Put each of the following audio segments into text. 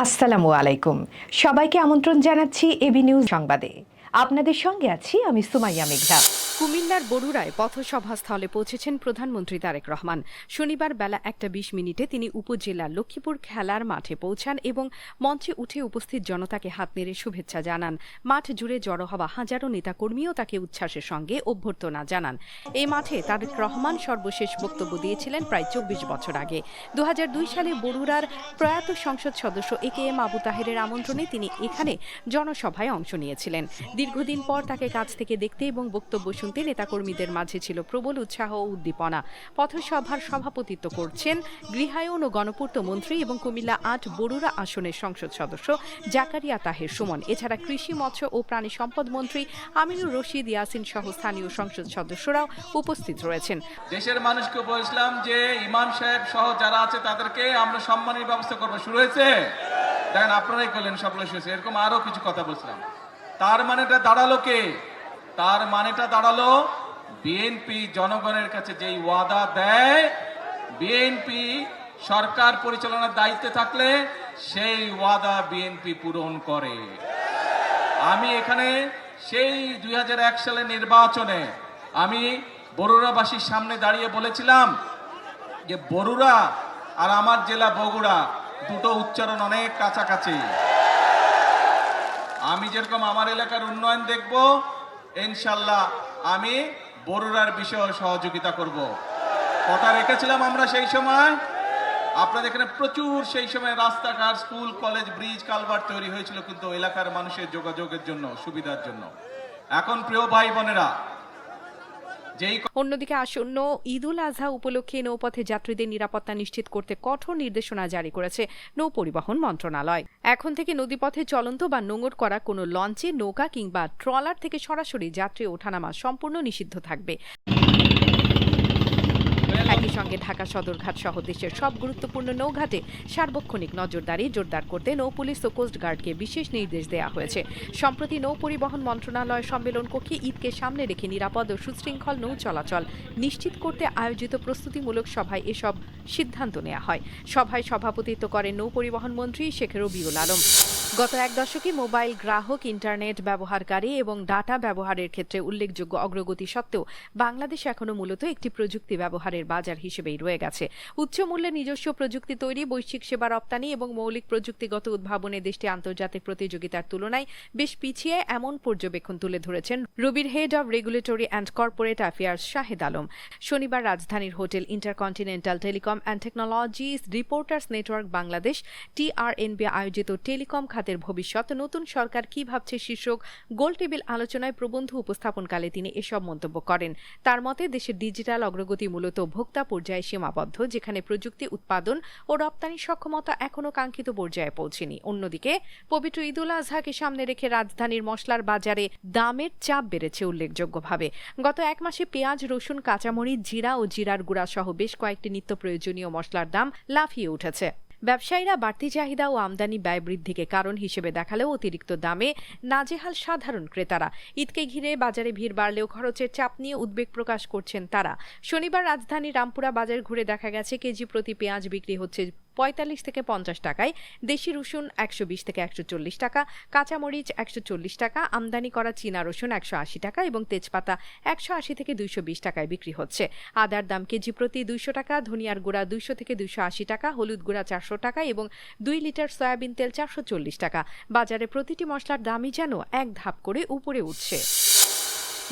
আসসালামু আলাইকুম। সবাইকে আমন্ত্রণ জানাচ্ছি এবি নিউজ সংবাদে। আপনাদের সঙ্গে আছি আমি সুমাইয়া মেঘলা। কুমিল্লার বরুড়ায় পথসভাস্থলে পৌঁছেছেন প্রধানমন্ত্রী তারেক রহমান। শনিবার বেলা 1:20 তিনি উপজেলার লক্ষ্মীপুর খেলার মাঠে পৌঁছান এবং মঞ্চে উঠে উপস্থিত জনতাকে হাত নেড়ে শুভেচ্ছা জানান। মাঠ জুড়ে জড়ো হওয়া হাজারো নেতাকর্মীও তাকে উচ্ছ্বাসের সঙ্গে অভ্যর্থনা জানান। এই মাঠে তারেক রহমান সর্বশেষ বক্তব্য দিয়েছিলেন প্রায় 24 বছর আগে। 2002 সালে বরুড়ার প্রয়াত সংসদ সদস্য AKM আবু তাহেরের আমন্ত্রণে তিনি এখানে জনসভায় অংশ নিয়েছিলেন। দীর্ঘদিন পর তাকে কাছ থেকে দেখতে এবং বক্তব্য শুনতে নেতাকর্মীদের মাঝে ছিল প্রবল উৎসাহ ও উদ্দীপনা। পথসভার সভাপতিত্ব করছেন গৃহায়ন ও গণপূর্ত মন্ত্রী এবং কুমিল্লা ৮ বরুড়া আসনের সংসদ সদস্য জাকারিয়া তাহের সুমন। এছাড়া কৃষি, মৎস্য ও প্রাণী সম্পদ মন্ত্রী আমিনুর রশিদ ইয়াসিন সহ স্থানীয় সংসদ সদস্যরাও উপস্থিত রয়েছেন। দেশের মানুষকে বলেছিলাম যে ইমাম সাহেব সহ যারা আছে তাদেরকে আমরা সম্মানের ব্যবস্থা করবো। শুরু হয়েছে, দেখেন আপনারাই করলেন, সফল হয়েছে। এরকম আরো কিছু কথা বলছিলাম। তার মানেটা দাঁড়ালো কে? তার মানেটা দাঁড়ালো বিএনপি জনগণের কাছে যেই ওয়াদা দেয়, বিএনপি সরকার পরিচালনার দায়িত্বে থাকলে সেই ওয়াদা বিএনপি পূরণ করে। আমি এখানে সেই 2001 সালের নির্বাচনে আমি বরুড়াবাসীর সামনে দাঁড়িয়ে বলেছিলাম যে বরুড়া আর আমার জেলা বগুড়া দুটো উচ্চারণ অনেক কাছাকাছি। আমি যেরকম আমার এলাকার উন্নয়ন দেখব, ইনশাল্লাহ আমি বরুড়ার বিষয়ে সহযোগিতা করব। কথা রেখেছিলাম আমরা সেই সময়। আপনাদের এখানে প্রচুর সেই সময় রাস্তাঘাট, স্কুল, কলেজ, ব্রিজ, কালভার্ট তৈরি হয়েছিল কিন্তু এলাকার মানুষের যোগাযোগের জন্য, সুবিধার জন্য। এখন প্রিয় ভাই বোনেরা, অন্যদিকে আসন্ন ঈদ উল আজহা উপলক্ষে নৌপথে যাত্রীদের নিরাপত্তা নিশ্চিত করতে কঠোর নির্দেশনা জারি করেছে নৌ পরিবহন মন্ত্রণালয়। এখন থেকে নদীপথে চলন্ত বা নোঙর করা কোনো লঞ্চে, নৌকা কিংবা ট্রলার থেকে সরাসরি যাত্রী ওঠানামা সম্পূর্ণ নিষিদ্ধ থাকবে। একই সঙ্গে ঢাকা সদরঘাট সহ দেশের সব গুরুত্বপূর্ণ নৌঘাটে সার্বক্ষণিক নজরদারি জোরদার করতে নৌ পুলিশ ও কোস্টগার্ডকে বিশেষ নির্দেশ দেওয়া হয়েছে। সম্প্রতি নৌ পরিবহন মন্ত্রণালয় সম্মেলন কক্ষে ঈদকে সামনে রেখে নিরাপদ ও সুশৃঙ্খল নৌ চলাচল নিশ্চিত করতে আয়োজিত প্রস্তুতিমূলক সভায় এসব সিদ্ধান্ত নেওয়া হয়। সভায় সভাপতিত্ব করেন নৌ পরিবহন মন্ত্রী শেখ রবিউল আলম। গত এক দশকে মোবাইল গ্রাহক, ইন্টারনেট ব্যবহারকারী এবং ডাটা ব্যবহারের ক্ষেত্রে উল্লেখযোগ্য অগ্রগতি সত্ত্বেও বাংলাদেশ এখনো মূলত একটি প্রযুক্তি ব্যবহারের বাজার হিসেবেই রয়ে গেছে। উচ্চ মূল্যে নিজস্ব প্রযুক্তি তৈরি, বৈশ্বিক সেবা রপ্তানি এবং মৌলিক প্রযুক্তিগত উদ্ভাবনে দেশটি আন্তর্জাতিক প্রতিযোগিতার তুলনায় বেশ পিছিয়ে, এমন পর্যবেক্ষণ তুলে ধরেছেন রবির head of regulatory and corporate affairs Shahed Alam. শনিবার রাজধানীর hotel intercontinental telecom and technologies reporters network Bangladesh TRNB আয়োজিত টেলিকম খাতের ভবিষ্যৎ, নতুন সরকার কি ভাবছে শীর্ষক গোলটেবিল আলোচনায় প্রবন্ধ উপস্থাপনকালে তিনি এসব মন্তব্য করেন। তার মতে দেশের ডিজিটাল অগ্রগতি মূলত ভোক্তা পর্যায়ে সীমাবদ্ধ, যেখানে প্রযুক্তি উৎপাদন ও রপ্তানি সক্ষমতা এখনও কাঙ্ক্ষিত পর্যায়ে পৌঁছেনি। অন্যদিকে পবিত্র ঈদ উল আজহাকে সামনে রেখে রাজধানীর মশলার বাজারে দামের চাপ বেড়েছে উল্লেখযোগ্যভাবে। গত এক মাসে পেঁয়াজ, রসুন, কাঁচামরিচ, জিরা ও জিরার গুঁড়া সহ বেশ কয়েকটি নিত্য প্রয়োজনীয় মশলার দাম লাফিয়ে উঠেছে। ব্যবসায়ীরা বাড়তি চাহিদা ও আমদানি ব্যয় বৃদ্ধিকে কারণ হিসেবে দেখালেও অতিরিক্ত দামে নাজেহাল সাধারণ ক্রেতারা। ঈদকে ঘিরে বাজারে ভিড় বাড়লেও খরচের চাপ নিয়ে উদ্বেগ প্রকাশ করছেন তারা। শনিবার রাজধানী রামপুরা বাজার ঘুরে দেখা গেছে কেজি প্রতি পেঁয়াজ বিক্রি হচ্ছে 45 থেকে 50 টাকায়, দেশি রসুন 120 থেকে 140 টাকা, কাঁচামরিচ 140 টাকা, আমদানি করা চীনা রসুন 180 টাকা এবং তেজপাতা 180 থেকে 220 টাকায় বিক্রি হচ্ছে। আদার দাম কেজি প্রতি 200 টাকা, ধনিয়ার গুঁড়া 200 থেকে 280 টাকা, হলুদ গুঁড়া 400 টাকা এবং 2 লিটার সয়াবিন তেল 440 টাকা। বাজারে প্রতিটি মশলার দামই যেন এক ধাপ করে উপরে উঠছে।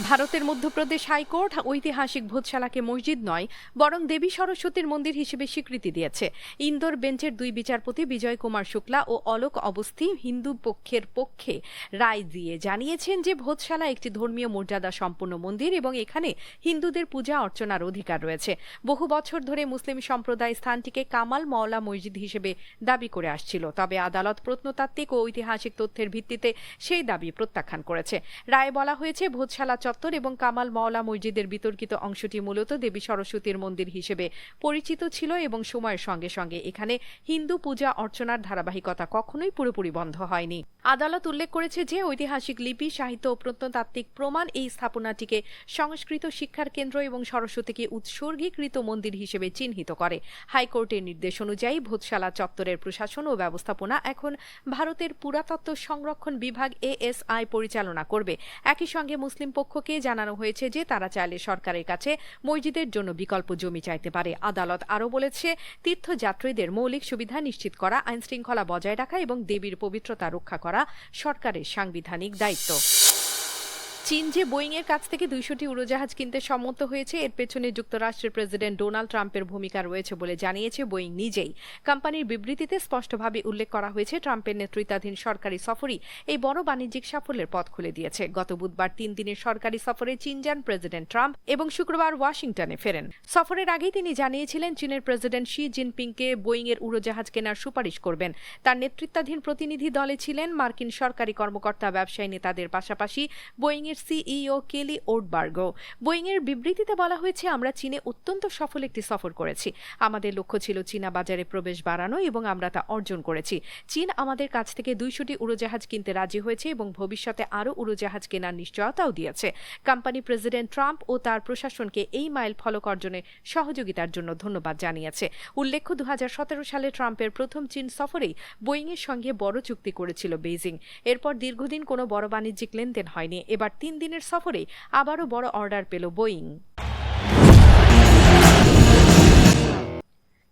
ভারতের মধ্যপ্রদেশ হাইকোর্ট ঐতিহাসিক ভোজশালাকে মসজিদ নয় বরং দেবী সরস্বতীর মন্দির হিসেবে স্বীকৃতি দিয়েছে। ইন্দোর বেঞ্চের 2 বিচারপতি বিজয় কুমার শুক্লা ও অলোক অবস্থি হিন্দু পক্ষের পক্ষে রায় দিয়ে জানিয়েছেন যে ভোজশালা একটি ধর্মীয় মর্যাদা সম্পন্ন মন্দির এবং এখানে হিন্দুদের পূজা অর্চনার অধিকার রয়েছে। বহু বছর ধরে মুসলিম সম্প্রদায় স্থানটিকে কামাল মওলা মসজিদ হিসেবে দাবি করে আসছিল, তবে আদালত প্রত্নতাত্ত্বিক ও ঐতিহাসিক তথ্যের ভিত্তিতে সেই দাবি প্রত্যাখ্যান করেছে। রায়ে বলা হয়েছে ভোজশালা চত্বর এবং কামাল মাওলা মসজিদের বিতর্কিত অংশটি মূলত দেবী সরস্বতীর মন্দির হিসেবে পরিচিত ছিল এবং সময়ের সঙ্গে সঙ্গে এখানে হিন্দু পূজা অর্চনার ধারাবাহিকতা কখনোই পুরোপুরি বন্ধ হয়নি। আদালত উল্লেখ করেছে যে ঐতিহাসিক লিপি, সাহিত্য ও প্রত্নতাত্ত্বিক প্রমাণ এই স্থাপনাটিকে সংস্কৃত শিক্ষার কেন্দ্র এবং সরস্বতীকে উৎসর্গীকৃত মন্দির হিসেবে চিহ্নিত করে। হাইকোর্টের নির্দেশ অনুযায়ী ভূতশালা চত্বরের প্রশাসন ও ব্যবস্থাপনা এখন ভারতের পুরাতত্ত্ব সংরক্ষণ বিভাগ ASI পরিচালনা করবে। একই সঙ্গে মুসলিম পক্ষকে জানানো হয়েছে যে তারা চাইলে সরকারের কাছে মসজিদের জন্য বিকল্প জমি চাইতে পারে। আদালত আরও বলেছে, তীর্থযাত্রীদের মৌলিক সুবিধা নিশ্চিত করা, আইনশৃঙ্খলা বজায় রাখা এবং দেবীর পবিত্রতা রক্ষা করা সরকারের সাংবিধানিক দায়িত্ব। চীন যে বোয়িংয়ের কাছ থেকে 200টি উড়োজাহাজ কিনতে সম্মত হয়েছে, এর পেছনে যুক্তরাষ্ট্রের প্রেসিডেন্ট ডোনাল্ড ট্রাম্পের ভূমিকা রয়েছে বলে জানিয়েছে বোয়িং নিজেই। কোম্পানির বিবৃতিতে স্পষ্টভাবে উল্লেখ করা হয়েছে, ট্রাম্পের নেতৃত্বাধীন সরকারি সফরই এই বড় বাণিজ্যিক সাফল্যের পথ খুলে দিয়েছে। গত বুধবার 3 দিনের সরকারি সফরে চীন যান প্রেসিডেন্ট ট্রাম্প এবং শুক্রবার ওয়াশিংটনে ফেরেন। সফরের আগেই তিনি জানিয়েছিলেন চীনের প্রেসিডেন্ট শি জিনপিংকে বোয়িংয়ের উড়োজাহাজ কেনার সুপারিশ করবেন। তার নেতৃত্বাধীন প্রতিনিধি দলে ছিলেন মার্কিন সরকারি কর্মকর্তা, ব্যবসায়ী নেতাদের পাশাপাশি বোয়িংয়ের CEO কেলি ওর্ডবার্গও। বোয়িংয়ের বিবৃতিতে বলা হয়েছে, আমরা চীনে অত্যন্ত সফল একটি সফর করেছি। আমাদের লক্ষ্য ছিল চীনা বাজারে প্রবেশ বাড়ানো এবং আমরা তা অর্জন করেছি। চীন আমাদের কাছ থেকে 200টি উড়োজাহাজ কিনতে রাজি হয়েছে এবং ভবিষ্যতে আরও উড়োজাহাজ কেনার নিশ্চয়তাও দিয়েছে। কোম্পানি প্রেসিডেন্ট ট্রাম্প ও তার প্রশাসনকে এই মাইল ফলক অর্জনে সহযোগিতার জন্য ধন্যবাদ জানিয়েছে। উল্লেখ্য, 2017 সালে ট্রাম্পের প্রথম চীন সফরেই বোয়িংয়ের সঙ্গে বড় চুক্তি করেছিল বেইজিং। এরপর দীর্ঘদিন কোনো বড় বাণিজ্যিক লেনদেন হয়নি। এবার 3 দিনের সফরে আবারও বড় অর্ডার পেল বোয়িং।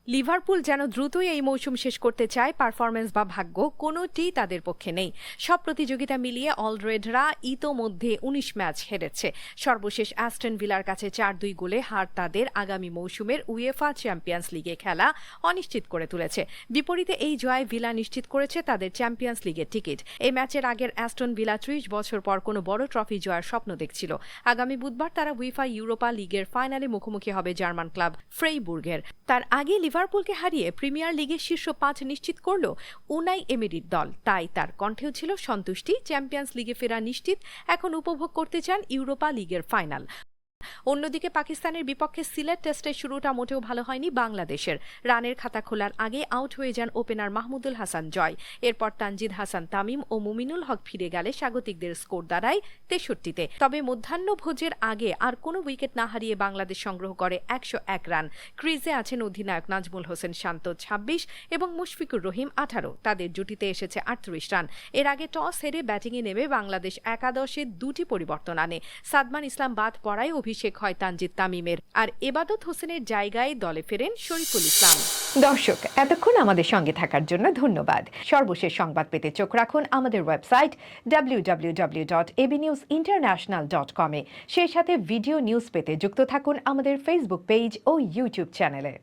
লিভারপুল যেন দ্রুতই এই মৌসুম শেষ করতে চায়, পারফরম্যান্স বা ভাগ্য কোনোটি তাদের পক্ষে নেই। সব প্রতিযোগিতা মিলিয়ে অলরেডরা ইতোমধ্যে 19 ম্যাচ হেরেছে। সর্বশেষ অ্যাস্টন ভিলার কাছে 4-2 গোলে হার তাদের আগামী মৌসুমের উয়েফা চ্যাম্পিয়ন্স লিগে খেলা অনিশ্চিত করে তুলেছে। বিপরীতে এই জয় ভিলা নিশ্চিত করেছে তাদের চ্যাম্পিয়ন্স লিগের টিকিট। এই ম্যাচের আগের অ্যাস্টন ভিলা 30 বছর পর কোনো বড় ট্রফি জয়ের স্বপ্ন দেখছিল। আগামী বুধবার তারা উয়েফা ইউরোপা লিগের ফাইনালে মুখোমুখি হবে জার্মান ক্লাব ফ্রেইবুর্গের। তার আগে লিভারপুলকে হারিয়ে প্রিমিয়ার লিগের শীর্ষ 5 নিশ্চিত করল উনাই এমেরির দল। তাই তার কণ্ঠেও ছিল সন্তুষ্টি। চ্যাম্পিয়ন্স লিগে ফেরা নিশ্চিত, এখন উপভোগ করতে চান ইউরোপা লিগের ফাইনাল। অন্যদিকে পাকিস্তানের বিপক্ষে সিলেট টেস্টের শুরুটা মোটেও ভালো হয়নি বাংলাদেশের। রানের খাতা খোলার আগে আউট হয়ে যান ওপেনার মাহমুদুল হাসান জয়। এরপর তানজিদ হাসান তামিম ও মুমিনুল হক ফিরে গেলে স্বাগতিকদের স্কোর দাঁড়ায় 63-তে। তবে মধ্যাহ্নভোজের আগে আর কোনো উইকেট না হারিয়ে বাংলাদেশ সংগ্রহ করে 101 রান। ক্রিজে আছেন অধিনায়ক নাজমুল হোসেন শান্ত 26 এবং মুশফিকুর রহিম 18। তাদের জুটিতে এসেছে 38 রান। এর আগে টস হেরে ব্যাটিংয়ে নেমে বাংলাদেশ একাদশে 2টি পরিবর্তন আনে। সাদমান ইসলাম বাদ পড়ায় অভিষেক হয় তানজিদ তামিমের, আর এবাদত হোসেনের জায়গায় দলে ফেরেন শরীফুল ইসলাম। দর্শক, এতক্ষণ আমাদের সঙ্গে থাকার জন্য ধন্যবাদ। সর্বশেষ সংবাদ পেতে চোখ রাখুন আমাদের ওয়েবসাইট www.abnewsinternational.com-এ। সেই সাথে ভিডিও নিউজ পেতে যুক্ত থাকুন আমাদের ফেসবুক পেজ ও ইউটিউব চ্যানেলে।